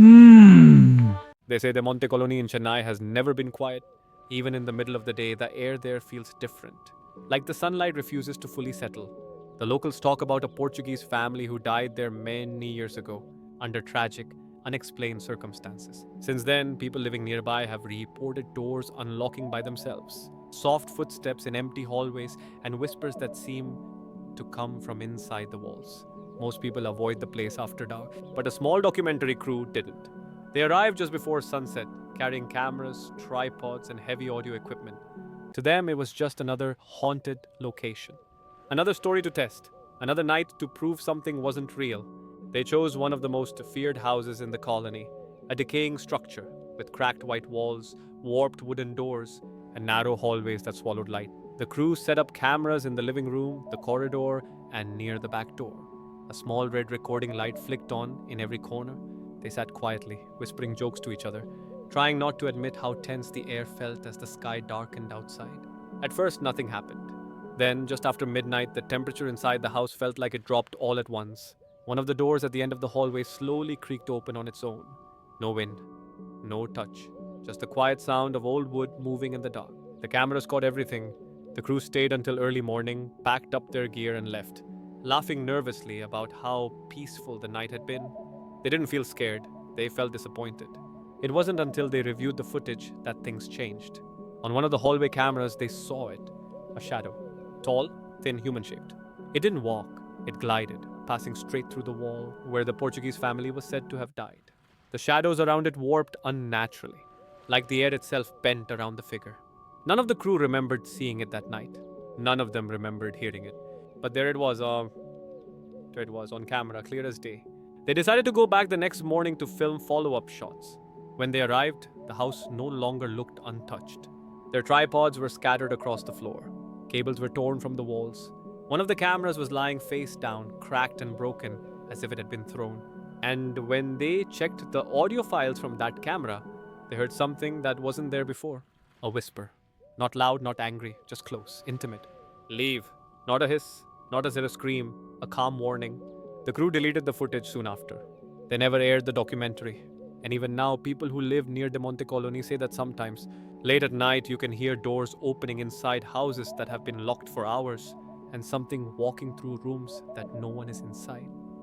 They say the Monte Colony in Chennai has never been quiet. Even in the middle of the day, the air there feels different. Like the sunlight refuses to fully settle. The locals talk about a Portuguese family who died there many years ago under tragic, unexplained circumstances. Since then, people living nearby have reported doors unlocking by themselves, soft footsteps in empty hallways, and whispers that seem to come from inside the walls. Most people avoid the place after dark, but a small documentary crew didn't. They arrived just before sunset, carrying cameras, tripods, and heavy audio equipment. To them, it was just another haunted location. Another story to test, another night to prove something wasn't real. They chose one of the most feared houses in the colony, a decaying structure with cracked white walls, warped wooden doors, and narrow hallways that swallowed light. The crew set up cameras in the living room, the corridor, and near the back door. A small red recording light flicked on in every corner. They sat quietly, whispering jokes to each other, trying not to admit how tense the air felt as the sky darkened outside. At first, nothing happened. Then, just after midnight, the temperature inside the house felt like it dropped all at once. One of the doors at the end of the hallway slowly creaked open on its own. No wind, no touch, just the quiet sound of old wood moving in the dark. The cameras caught everything. The crew stayed until early morning, packed up their gear, and left, laughing nervously about how peaceful the night had been. They didn't feel scared, they felt disappointed. It wasn't until they reviewed the footage that things changed. On one of the hallway cameras, they saw it, a shadow, tall, thin, human shaped. It didn't walk, it glided, passing straight through the wall where the Portuguese family was said to have died. The shadows around it warped unnaturally, like the air itself bent around the figure. None of the crew remembered seeing it that night. None of them remembered hearing it. But there it was on camera, clear as day. They decided to go back the next morning to film follow-up shots. When they arrived, the house no longer looked untouched. Their tripods were scattered across the floor. Cables were torn from the walls. One of the cameras was lying face down, cracked and broken, as if it had been thrown. And when they checked the audio files from that camera, they heard something that wasn't there before. A whisper. Not loud, not angry, just close, intimate. Leave. Not a hiss, not a scream, a calm warning. The crew deleted the footage soon after. They never aired the documentary. And even now, people who live near the Monte Colony say that sometimes, late at night, you can hear doors opening inside houses that have been locked for hours, and something walking through rooms that no one is inside.